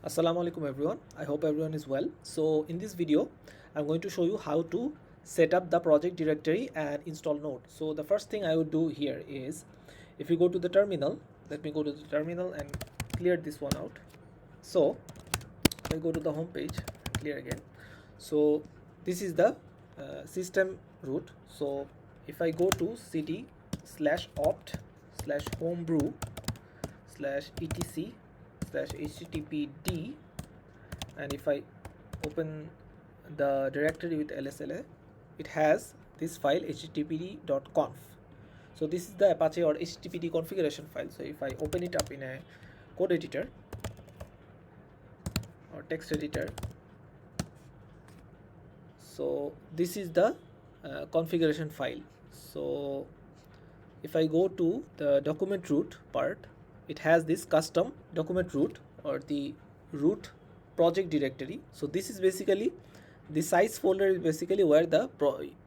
Assalamu alaikum everyone. I hope everyone is well. So in this video I'm going to show you how to set up the project directory and install Node. So the first thing I would do here is, if you go to the terminal, let me go to the terminal and clear this one out. So I go to the home page and clear again. So this is the system root. So if I go to cd/opt/homebrew/etc/httpd, and if I open the directory with lsla, it has this file httpd.conf. so this is the apache or httpd configuration file. So if I open it up in a code editor or text editor, so this is the configuration file. So if I go to the document root part, it has this custom document root or the root project directory. So this is basically the size folder is basically where the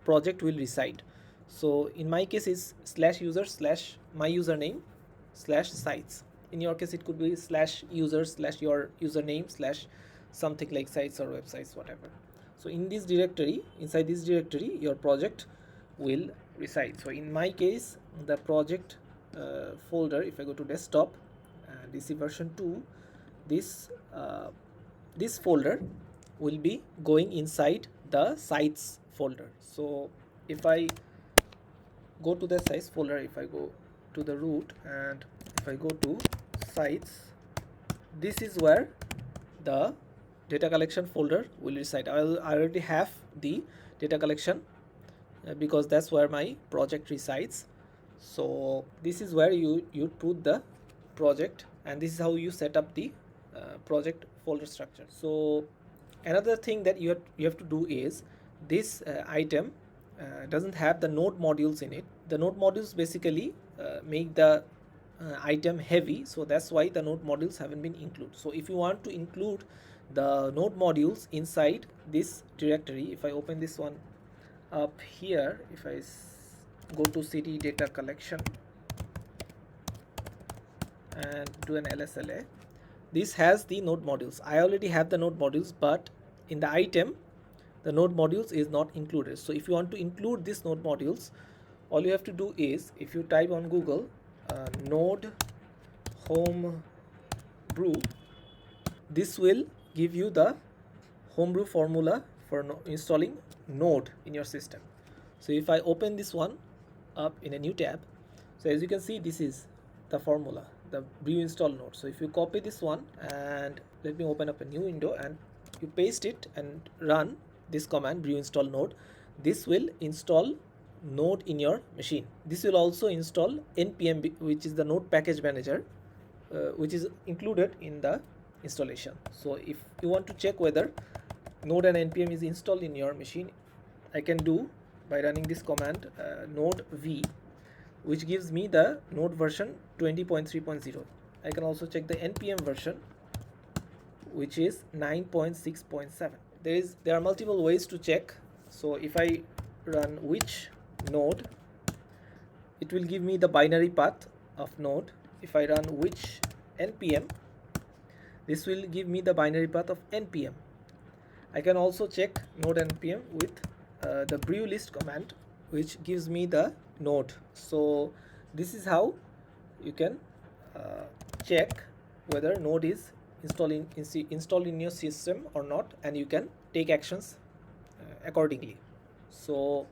project will reside. So in my case is /user/my username/sites. In your case it could be /user/your username/something like sites or websites, whatever. So in this directory, inside this directory, your project will reside. So in my case, the project folder, if I go to desktop and DC version 2, this folder will be going inside the sites folder. So if I go to the sites folder, if I go to the root and if I go to sites, this is where the data collection folder will reside. I already have the data collection because that's where my project resides. So this is where you put the project, and this is how you set up the project folder structure. So another thing that you have to do is, this item doesn't have the node modules in it. The node modules basically make the item heavy, so that's why the node modules haven't been included. So if you want to include the node modules inside this directory, if I open this one up here, if I go to cd data collection and do an lsla, this has the node modules. I already have the node modules, but in the item the node modules is not included. So if you want to include these node modules, all you have to do is, if you type on Google node homebrew, this will give you the homebrew formula for installing Node in your system. So if I open this one up in a new tab, so as you can see, this is the formula, the brew install Node. So if you copy this one and let me open up a new window and you paste it and run this command brew install Node, this will install Node in your machine. This will also install npm, which is the Node package manager, which is included in the installation. So if you want to check whether Node and npm is installed in your machine, I can do by running this command node v, which gives me the Node version 20.3.0. I can also check the npm version, which is 9.6.7. There are multiple ways to check. So if I run which node, it will give me the binary path of node. If I run which npm, this will give me the binary path of npm. I can also check node npm with the brew list command, which gives me the node. So this is how you can check whether node is installed in your system or not, and you can take actions accordingly. So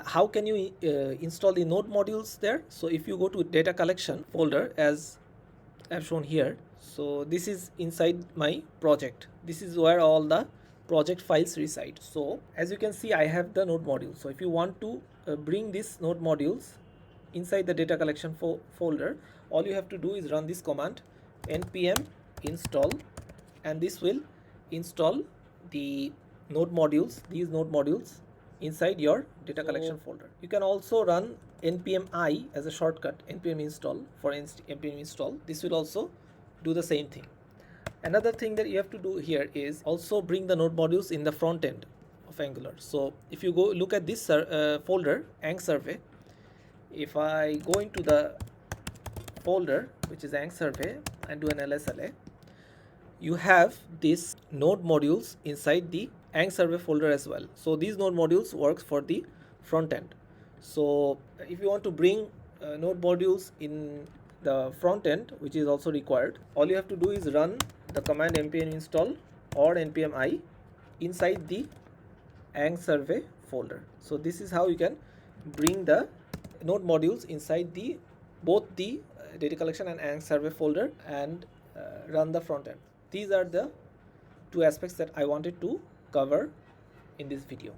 how can you install the node modules there? So if you go to data collection folder, as I've shown here, so this is inside my project. This is where all the project files reside. So as you can see, I have the node module. So if you want to bring these node modules inside the data collection folder, all you have to do is run this command npm install, and this will install the node modules, these node modules, inside your data collection folder. You can also run npm I as a shortcut, npm install for npm install. This will also do the same thing. Another thing that you have to do here is also bring the node modules in the front end of Angular. So if you go look at this folder ang survey, if I go into the folder which is ang survey and do an lsla, you have these node modules inside the ang survey folder as well. So these node modules works for the front end. So if you want to bring node modules in the front end, which is also required, all you have to do is run the command npm install or npm I inside the ang survey folder. So this is how you can bring the node modules inside the both the data collection and ang survey folder and run the front end. These are the two aspects that I wanted to cover in this video.